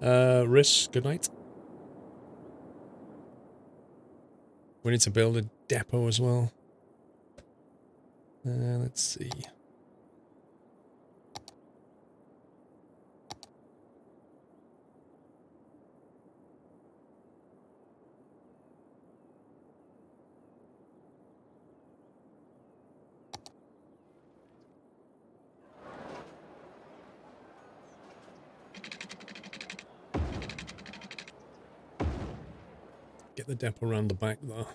Riss, good night. We need to build a depot as well. Let's see. Get the depot around the back there.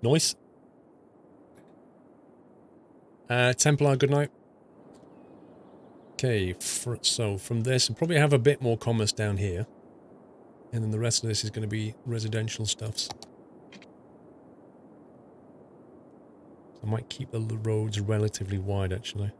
Nice. Templar, good night. Okay, so from this, we'll probably have a bit more commerce down here. And then the rest of this is going to be residential stuffs. I might keep the roads relatively wide, actually.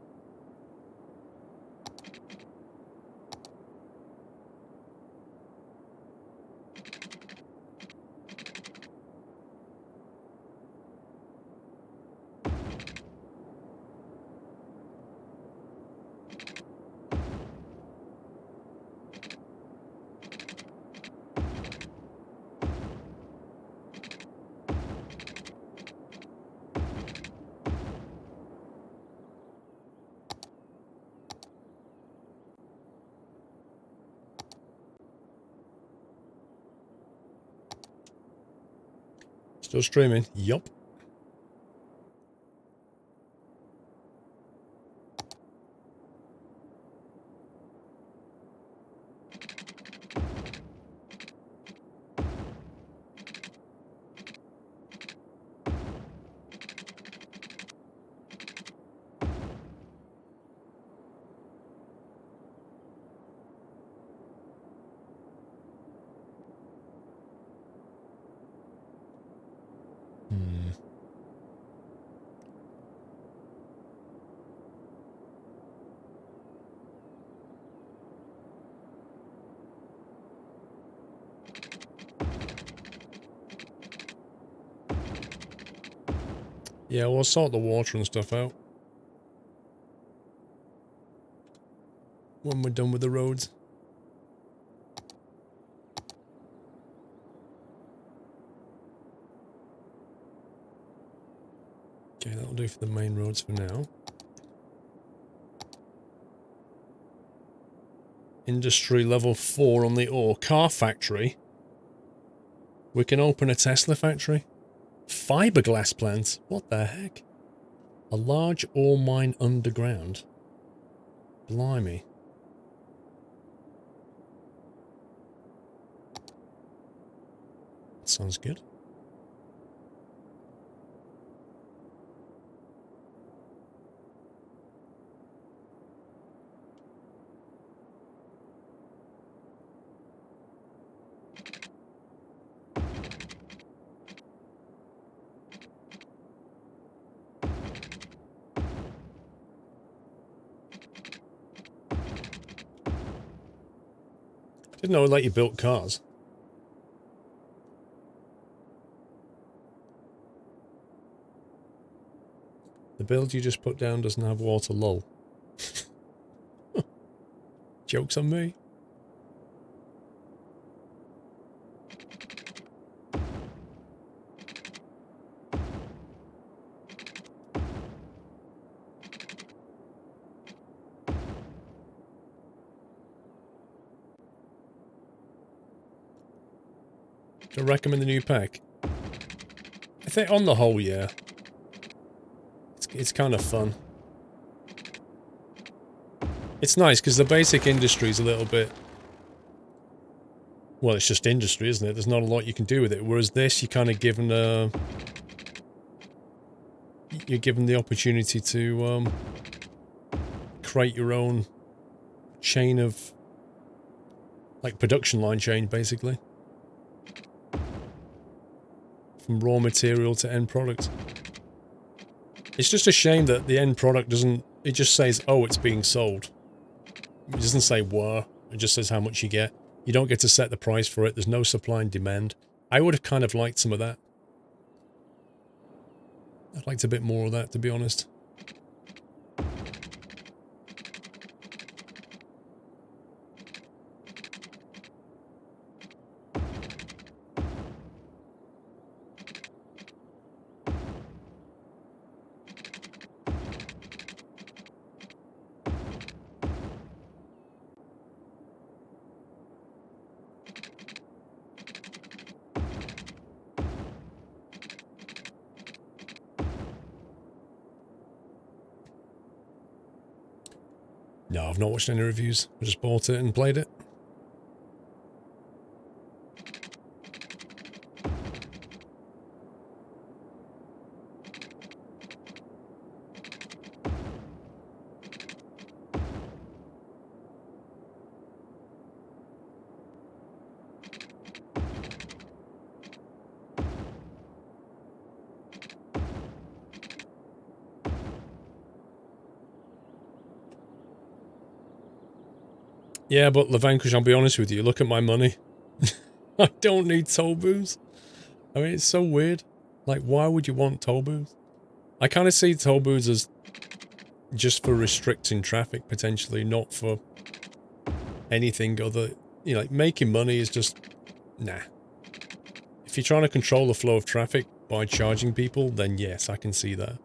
Still streaming? Yup. Yeah, we'll sort the water and stuff out when we're done with the roads. Okay, that'll do for the main roads for now. Industry level 4 on the ore. Car factory. We can open a Tesla factory. Fiberglass plants? What the heck? A large ore mine underground. Blimey. Sounds good. Didn't know it let you build cars. The build you just put down doesn't have water, lol. Joke's on me. Do I recommend the new pack? I think on the whole, yeah. It's kind of fun. It's nice because the basic industry is a little bit... Well, it's just industry, isn't it? There's not a lot you can do with it. Whereas this, you're kind of given a... You're given the opportunity to create your own chain of... Like, production line chain, basically. From raw material to end product. It's just a shame that the end product doesn't... It just says, oh, it's being sold. It doesn't say where. It just says how much you get. You don't get to set the price for it. There's no supply and demand. I would have kind of liked some of that. I'd liked a bit more of that, to be honest. No, I've not watched any reviews. I just bought it and played it. Yeah, but Levanquish, I'll be honest with you, look at my money. I don't need toll booths. I mean, it's so weird. Like, why would you want toll booths? I kind of see toll booths as just for restricting traffic, potentially, not for anything other... You know, like, making money is just... Nah. If you're trying to control the flow of traffic by charging people, then yes, I can see that.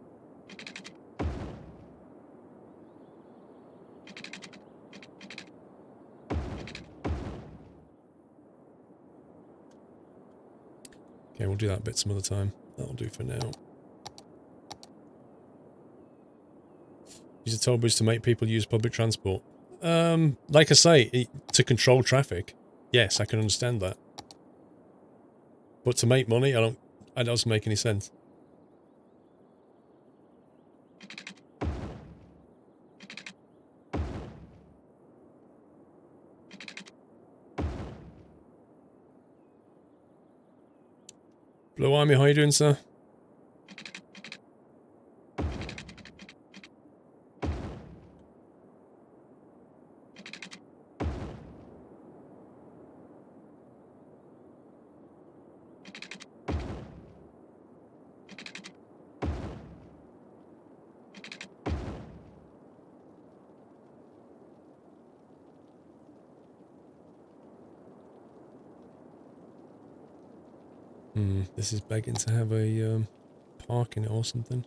Okay, we'll do that bit some other time. That'll do for now. Use a toll booth to make people use public transport. Like I say, to control traffic. Yes, I can understand that. But to make money, it doesn't make any sense. Blue Army, how you doing, sir? This is begging to have a park in it or something.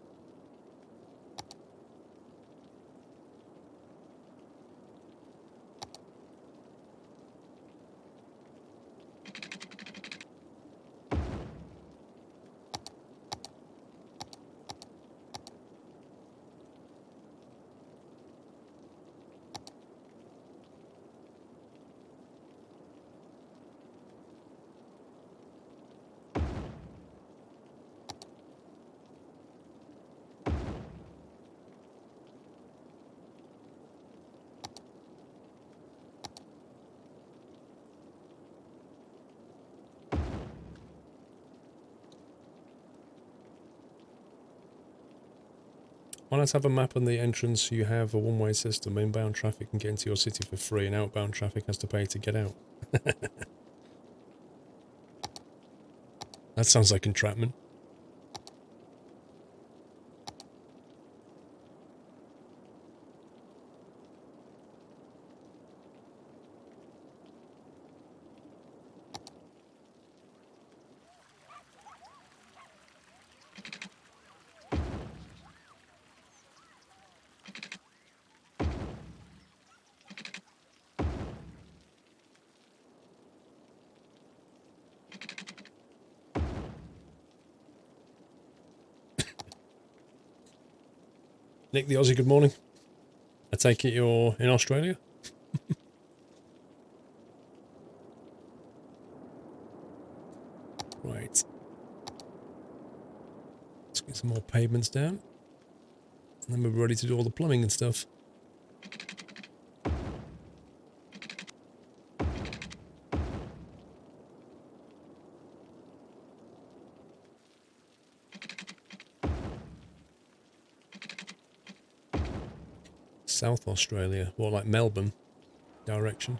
Why not have a map on the entrance? You have a one-way system. Inbound traffic can get into your city for free, and outbound traffic has to pay to get out. That sounds like entrapment. Nick the Aussie, good morning. I take it you're in Australia? Right. Let's get some more pavements down. And then we're ready to do all the plumbing and stuff. South Australia, or like Melbourne direction.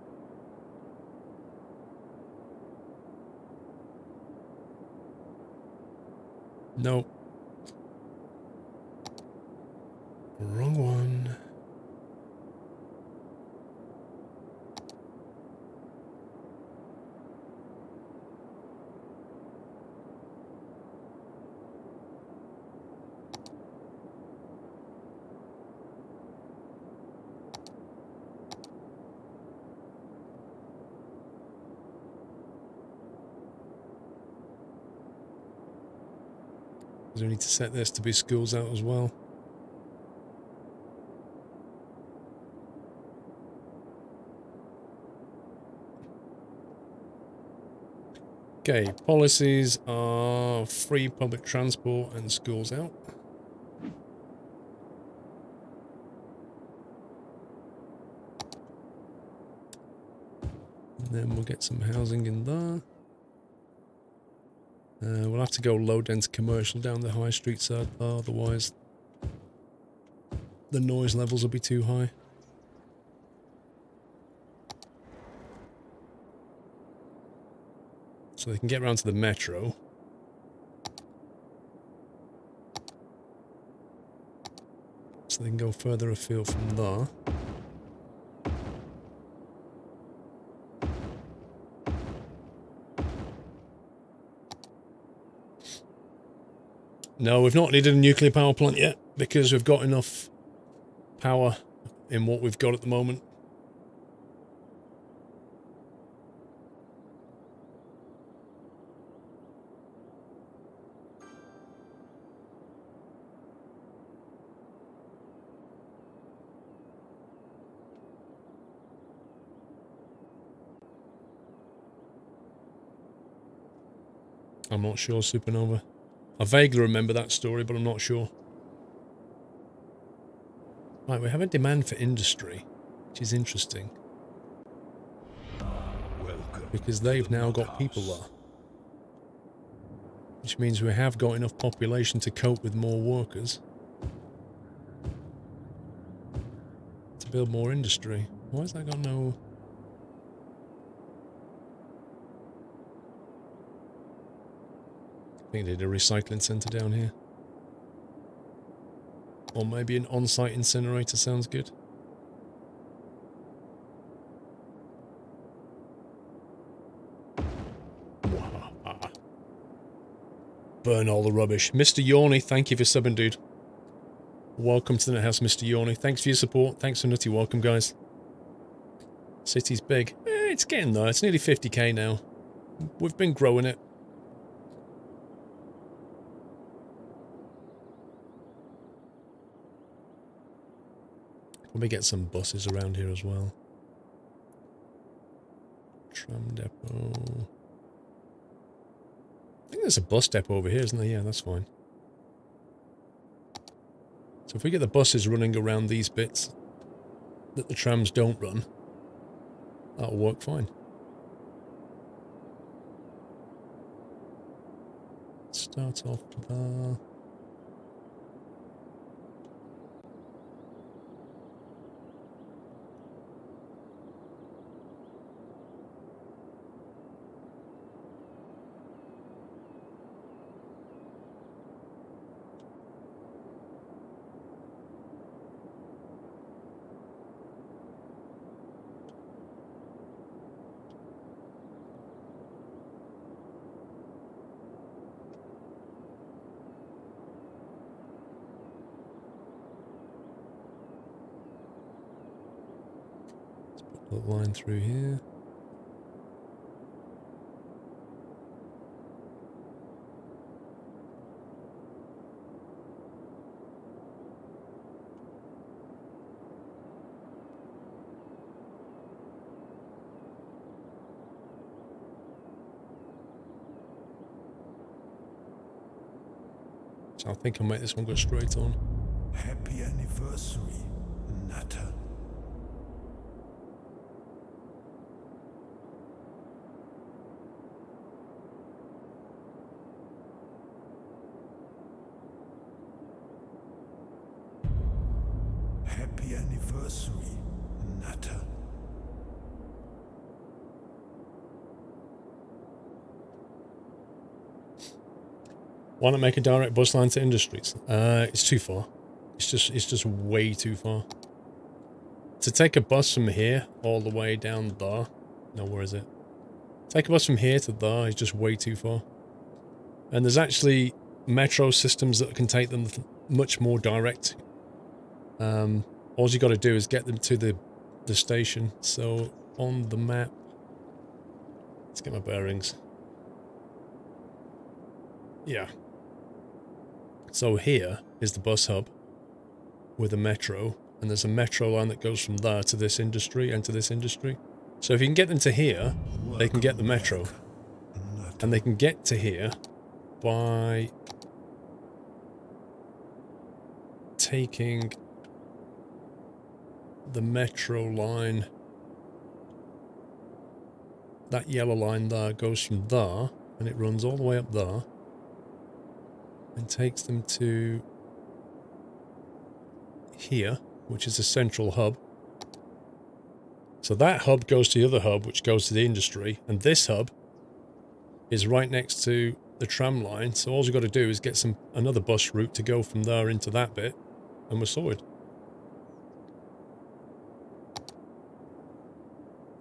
No. Wrong one. We need to set this to be schools out as well. Okay, policies are free public transport and schools out. And then we'll get some housing in there. We'll have to go low-dense commercial down the high street side, otherwise the noise levels will be too high. So they can get around to the metro. So they can go further afield from there. No, we've not needed a nuclear power plant yet, because we've got enough power in what we've got at the moment. I'm not sure, Supernova. I vaguely remember that story, but I'm not sure. Right, we have a demand for industry, which is interesting. Because they've now got people there. Which means we have got enough population to cope with more workers. To build more industry. Why has that got no... I think they did a recycling centre down here. Or maybe an on-site incinerator sounds good. Burn all the rubbish. Mr. Yorny, thank you for subbing, dude. Welcome to the net house, Mr. Yorny. Thanks for your support. Thanks for nutty welcome, guys. City's big. It's getting there. It's nearly 50k now. We've been growing it. Probably get some buses around here as well. Tram depot. I think there's a bus depot over here, isn't there? Yeah, that's fine. So if we get the buses running around these bits that the trams don't run, that'll work fine. Start off there. Put a line through here. So I think I'll make this one go straight on. Happy anniversary, Nutter. Happy anniversary, Nutter. Why not make a direct bus line to industries? It's too far. It's just way too far. To take a bus from here all the way down there. No, where is it? Take a bus from here to there is just way too far. And there's actually metro systems that can take them much more direct. All you got to do is get them to the station. So on the map, let's get my bearings. Yeah. So here is the bus hub with a metro, and there's a metro line that goes from there to this industry and to this industry. So if you can get them to here, they can get the metro. And they can get to here by taking the metro line. That yellow line there goes from there, and it runs all the way up there and takes them to here, which is a central hub. So that hub goes to the other hub, which goes to the industry, and this hub is right next to the tram line. So all you've got to do is get another bus route to go from there into that bit, and we're sorted.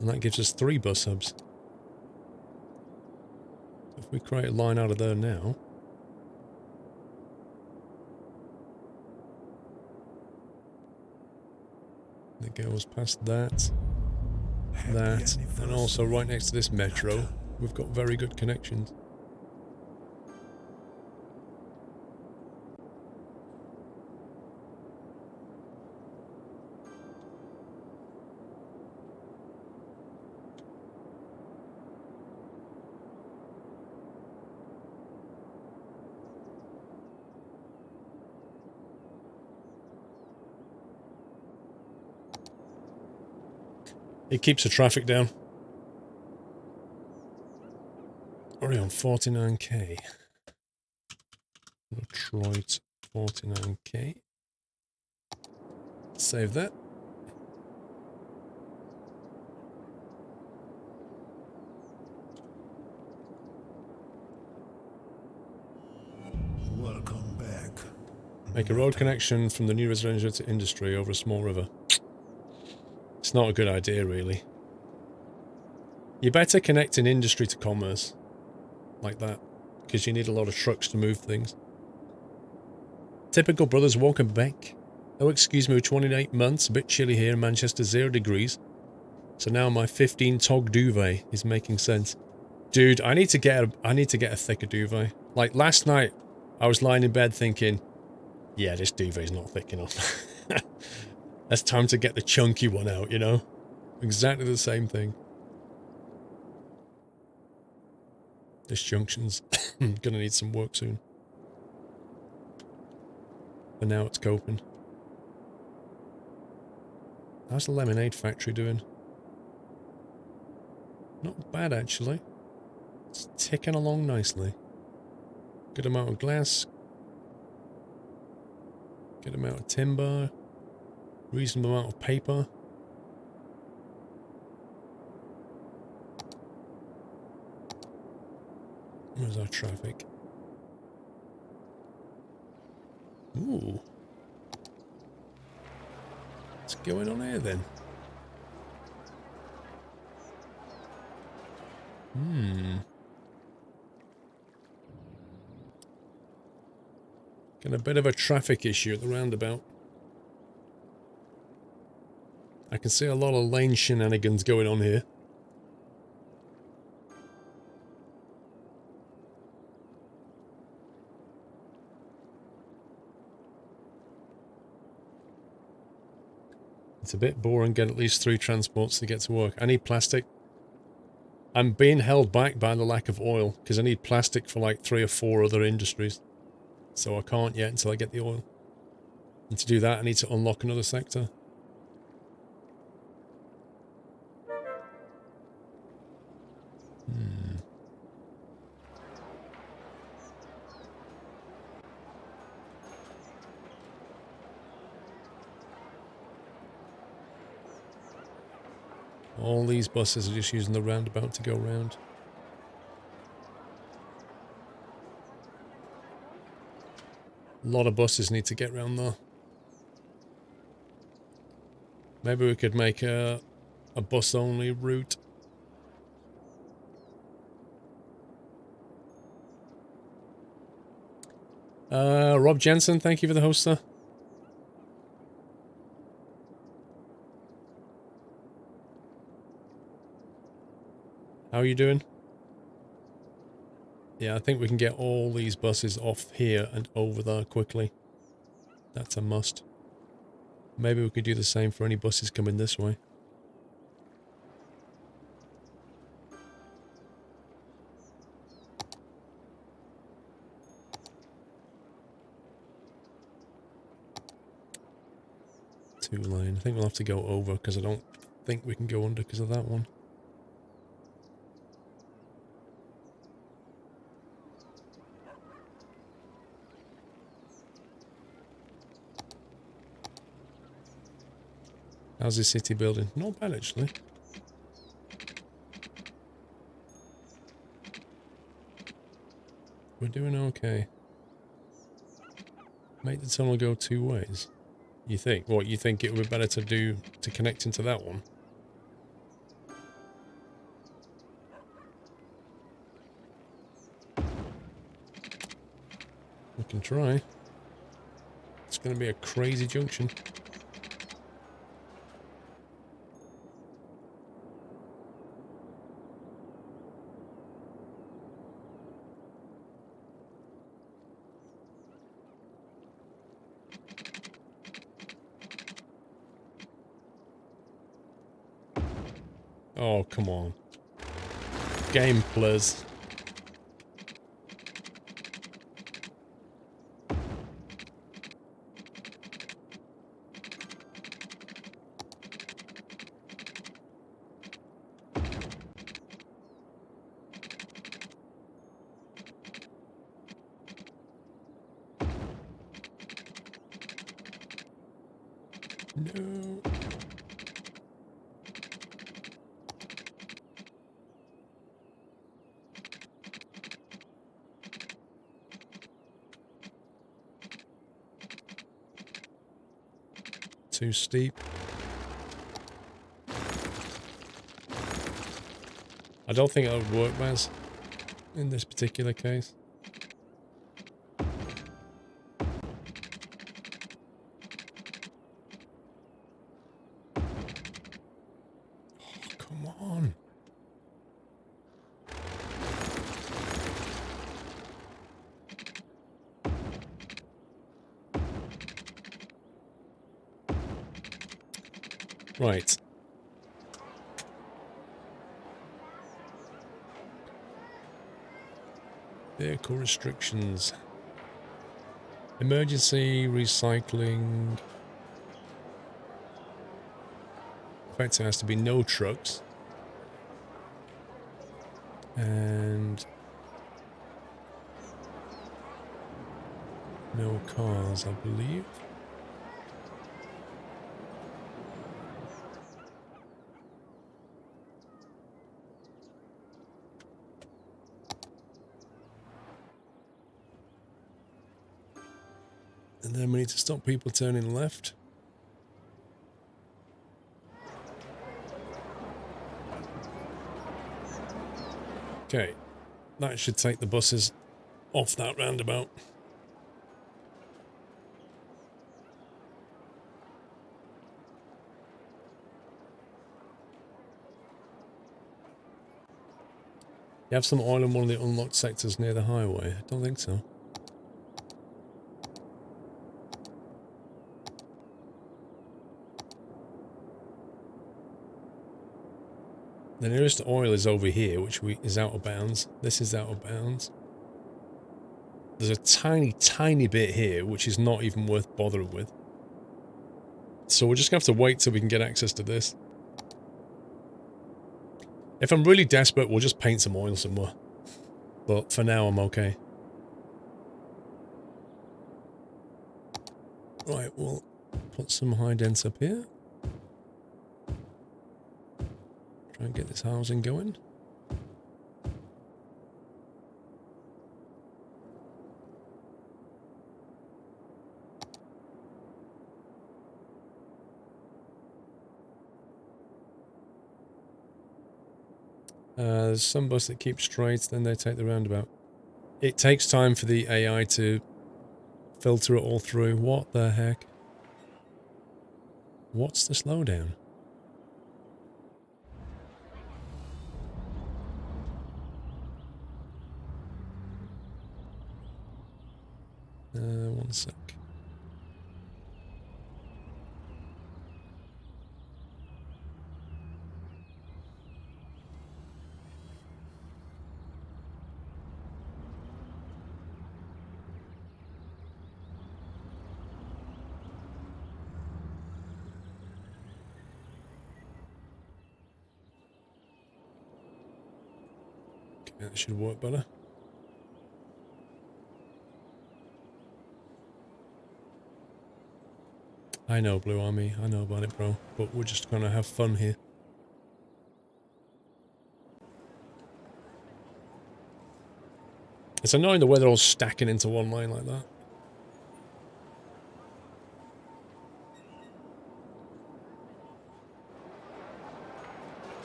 And that gives us 3 bus hubs. If we create a line out of there now, it goes past that, and also right next to this metro, we've got very good connections. It keeps the traffic down. Already on 49k. Detroit 49k. Save that. Welcome back. Make a road connection from the new residential to industry over a small river. It's not a good idea, really. You better connect an industry to commerce. Like that. Because you need a lot of trucks to move things. Typical brothers, welcome back. Oh, excuse me, 28 months. A bit chilly here in Manchester, 0 degrees. So now my 15 tog duvet is making sense. Dude, I need to get a thicker duvet. Like last night, I was lying in bed thinking, yeah, this duvet's not thick enough. It's time to get the chunky one out, you know? Exactly the same thing. This junction's gonna need some work soon. But now it's coping. How's the lemonade factory doing? Not bad, actually. It's ticking along nicely. Good amount of glass. Good amount of timber. Reasonable amount of paper. Where's our traffic? Ooh. What's going on here then? Got a bit of a traffic issue at the roundabout. I can see a lot of lane shenanigans going on here. It's a bit boring, get at least 3 transports to get to work. I need plastic. I'm being held back by the lack of oil, because I need plastic for like 3 or 4 other industries. So I can't yet until I get the oil. And to do that, I need to unlock another sector. All these buses are just using the roundabout to go round. lot of buses need to get round there. Maybe we could make a bus-only route. Rob Jensen, thank you for the host, sir. How are you doing? Yeah, I think we can get all these buses off here and over there quickly. That's a must. Maybe we could do the same for any buses coming this way. Two lane. I think we'll have to go over because I don't think we can go under because of that one. How's the city building? Not bad, actually. We're doing okay. Make the tunnel go two ways. You think? What, you think it would be better to connect into that one? We can try. It's going to be a crazy junction. Oh, come on. Game, please. No. Too steep. I don't think that would work, Baz, in this particular case. Oh, come on. Right. Vehicle restrictions. Emergency recycling. In fact, there has to be no trucks. And no cars, I believe. And then we need to stop people turning left. Okay, that should take the buses off that roundabout. You have some oil in one of the unlocked sectors near the highway? I don't think so. The nearest oil is over here, which is out of bounds. This is out of bounds. There's a tiny, tiny bit here, which is not even worth bothering with. So we're just going to have to wait till we can get access to this. If I'm really desperate, we'll just paint some oil somewhere. But for now, I'm okay. Right, we'll put some high dents up here. Try and get this housing going. There's some bus that keep straight, then they take the roundabout. It takes time for the AI to filter it all through. What the heck? What's the slowdown? One sec. Okay, that should work better. I know, Blue Army. I know about it, bro. But we're just gonna have fun here. It's annoying the way they're all stacking into one line like that.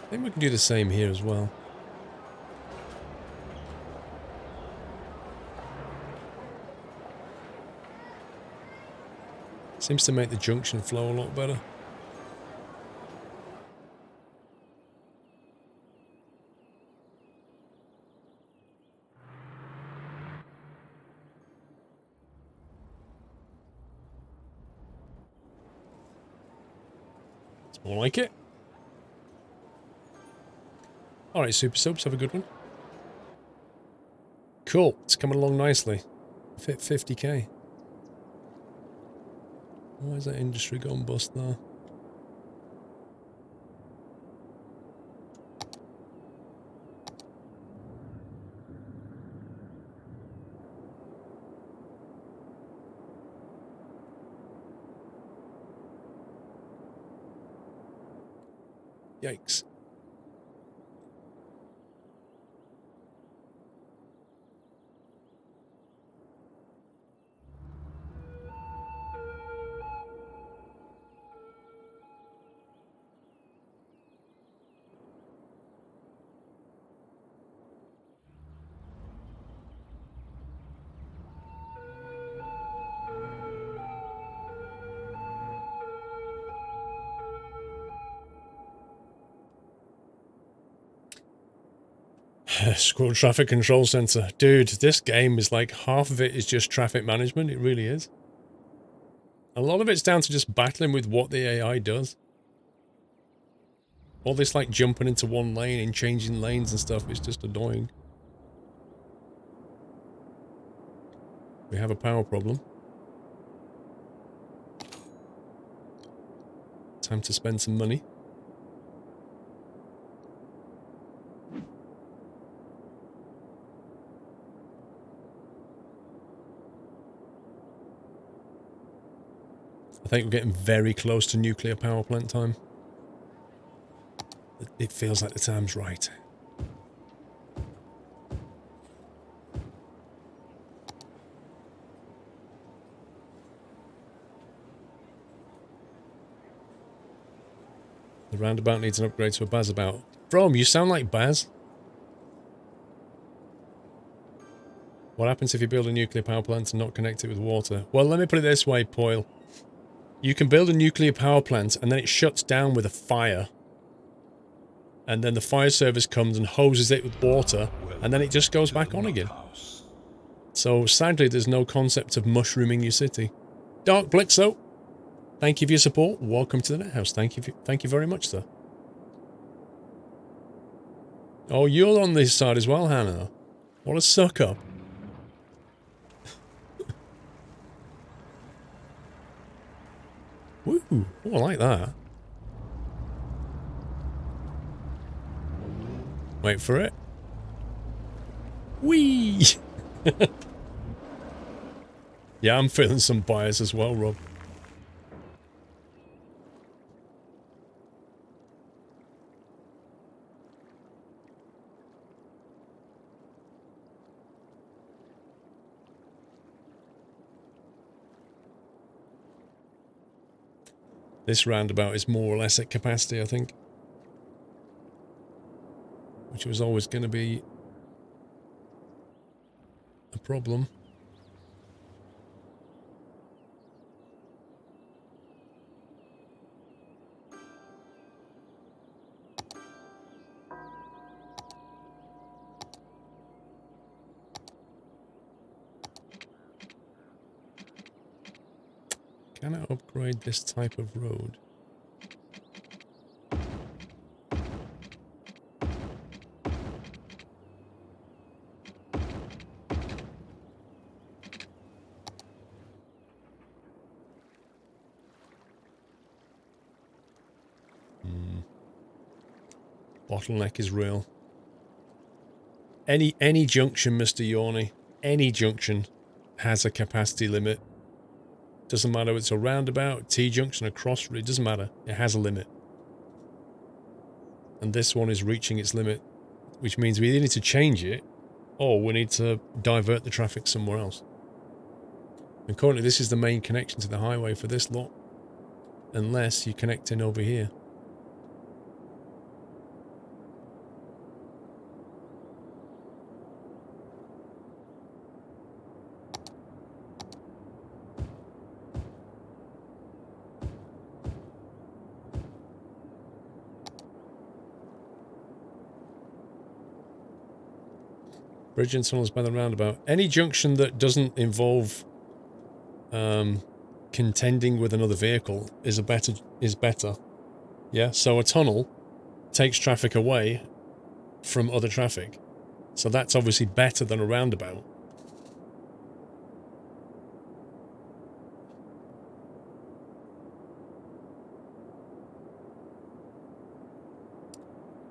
I think we can do the same here as well. Seems to make the junction flow a lot better. It's more like it. Alright, Super Subs, have a good one. Cool, it's coming along nicely. Fit 50k. Why is that industry gone bust there? Yikes. Squirrel Traffic Control Center. Dude, this game is like half of it is just traffic management. It really is. A lot of it's down to just battling with what the AI does. All this like jumping into one lane and changing lanes and stuff is just annoying. We have a power problem. Time to spend some money. I think we're getting very close to nuclear power plant time. It feels like the time's right. The roundabout needs an upgrade to a Bazabout. Brom, you sound like Baz. What happens if you build a nuclear power plant and not connect it with water? Well, let me put it this way, Poyle. You can build a nuclear power plant and then it shuts down with a fire. And then the fire service comes and hoses it with water, and then it just goes back on again. So sadly, there's no concept of mushrooming your city. Dark Blixo, thank you for your support. Welcome to the Net House. Thank you very much, sir. Oh, you're on this side as well, Hannah. What a suck up. Woo! Oh, I like that. Wait for it. Whee! Yeah, I'm feeling some bias as well, Rob. This roundabout is more or less at capacity, I think. Which which was always going to be a problem. Can I upgrade this type of road? Bottleneck is real. Any junction, Mr. Yorney, any junction has a capacity limit. Doesn't matter if it's a roundabout, T-junction, a cross, it doesn't matter. It has a limit. And this one is reaching its limit, which means we either need to change it or we need to divert the traffic somewhere else. And currently this is the main connection to the highway for this lot, unless you connect in over here. Bridge and tunnels by the roundabout. Any junction that doesn't involve contending with another vehicle is better. Yeah, so a tunnel takes traffic away from other traffic. So that's obviously better than a roundabout.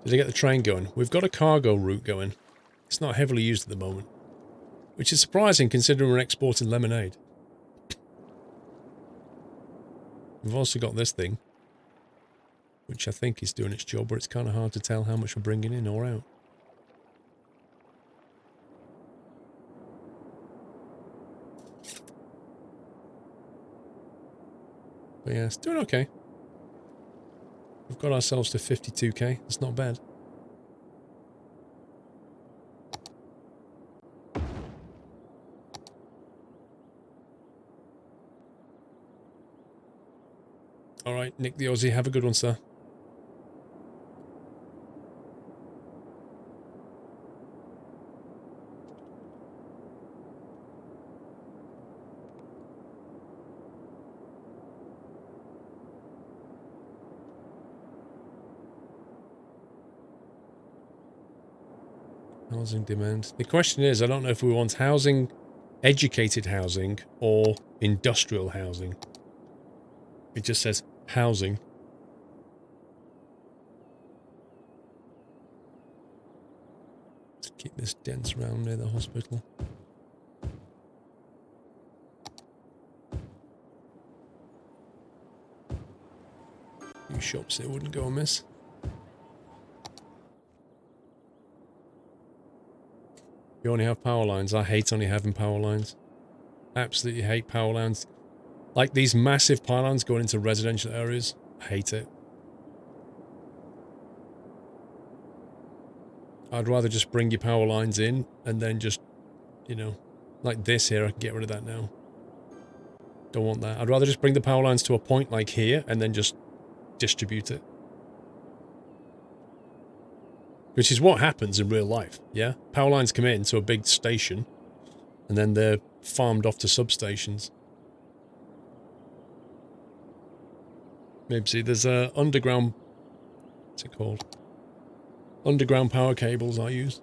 Did I get the train going? We've got a cargo route going. It's not heavily used at the moment, which is surprising considering we're exporting lemonade. We've also got this thing, which I think is doing its job, but it's kind of hard to tell how much we're bringing in or out. But yeah, it's doing okay. We've got ourselves to 52k. That's not bad. Alright, Nick the Aussie, have a good one, sir. Housing demand. The question is, I don't know if we want housing, educated housing, or industrial housing. It just says housing. Let's keep this dense around near the hospital. Few shops there wouldn't go amiss. You only have power lines. I hate only having power lines. Absolutely hate power lines. Like these massive pylons going into residential areas. I hate it. I'd rather just bring your power lines in and then just, you know, like this here, I can get rid of that now. Don't want that. I'd rather just bring the power lines to a point like here and then just distribute it. Which is what happens in real life, yeah? Power lines come in to a big station and then they're farmed off to substations. Maybe see, there's a underground, what's it called? Underground power cables I use.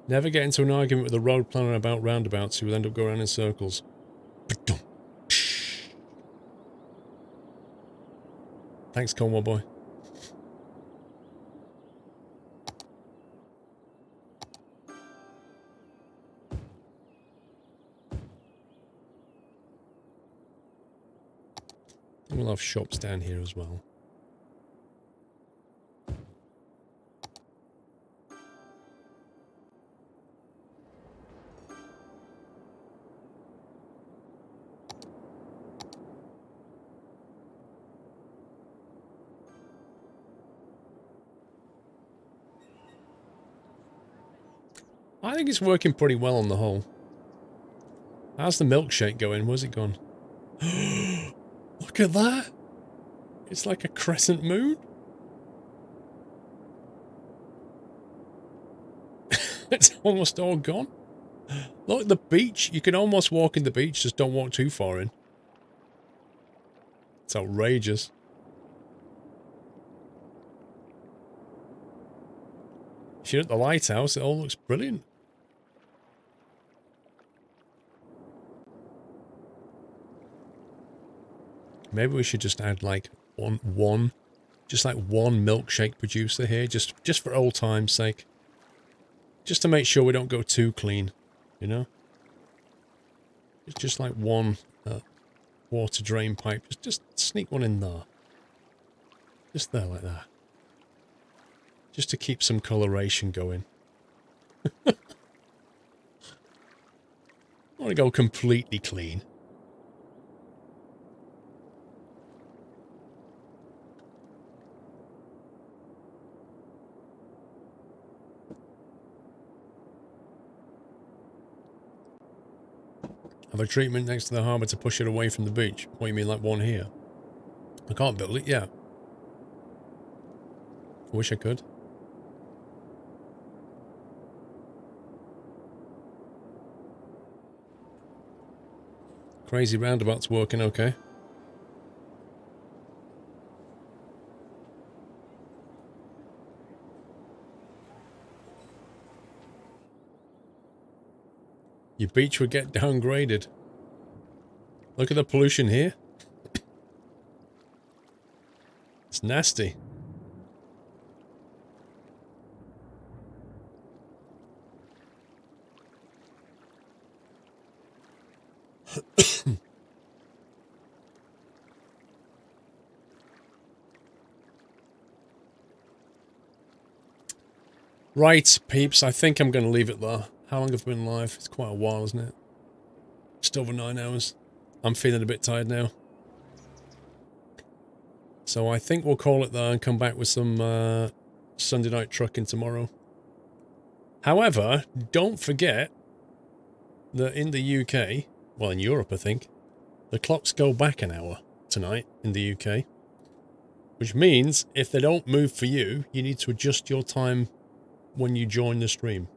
Never get into an argument with a road planner about roundabouts who will end up going around in circles. Thanks, Conway boy. We'll have shops down here as well. I think it's working pretty well on the whole. How's the milkshake going? Where's it gone? Look at that! It's like a crescent moon. It's almost all gone. Look, the beach. You can almost walk in the beach, just don't walk too far in. It's outrageous. If you're at the lighthouse, it all looks brilliant. Maybe we should just add like one milkshake producer here, just for old time's sake. Just to make sure we don't go too clean, you know? It's just like one water drain pipe. Just sneak one in there. Just there like that. Just to keep some coloration going. I want to go completely clean. Have a treatment next to the harbour to push it away from the beach. What do you mean, like one here? I can't build it, yeah. I wish I could. Crazy roundabout's working okay. Your beach would get downgraded. Look at the pollution here. It's nasty. Right, peeps, I think I'm going to leave it there. How long have we been live? It's quite a while, isn't it? Just over 9 hours. I'm feeling a bit tired now. So I think we'll call it there and come back with some Sunday night trucking tomorrow. However, don't forget that in the UK, well in Europe I think, the clocks go back an hour tonight in the UK. Which means if they don't move for you, you need to adjust your time when you join the stream.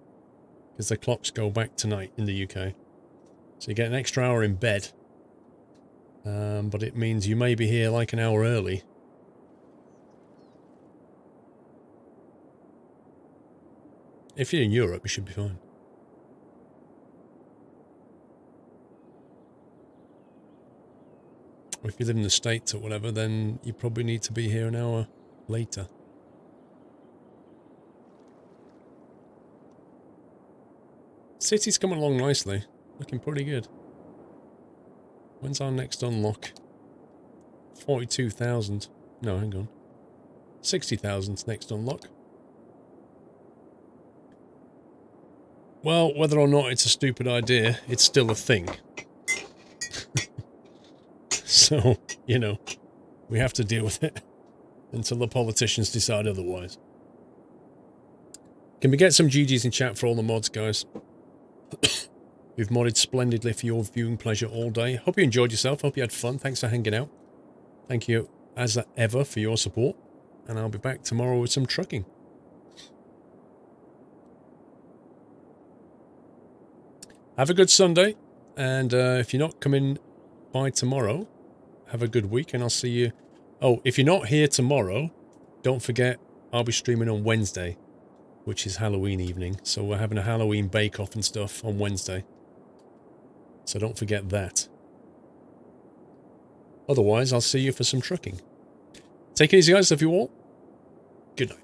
Because the clocks go back tonight in the UK. So you get an extra hour in bed. But it means you may be here like an hour early. If you're in Europe, you should be fine. Or if you live in the States or whatever, then you probably need to be here an hour later. City's coming along nicely. Looking pretty good. When's our next unlock? 42,000. No, hang on. 60,000's next unlock. Well, whether or not it's a stupid idea, it's still a thing. So, you know, we have to deal with it until the politicians decide otherwise. Can we get some GGs in chat for all the mods, guys? You've modded splendidly for your viewing pleasure all day. Hope you enjoyed yourself. Hope you had fun. Thanks for hanging out. Thank you, as ever, for your support. And I'll be back tomorrow with some trucking. Have a good Sunday. And if you're not coming by tomorrow, have a good week. And I'll see you. Oh, if you're not here tomorrow, don't forget, I'll be streaming on Wednesday, which is Halloween evening. So we're having a Halloween bake-off and stuff on Wednesday. So don't forget that. Otherwise, I'll see you for some trucking. Take it easy, guys. Love you all. Good night.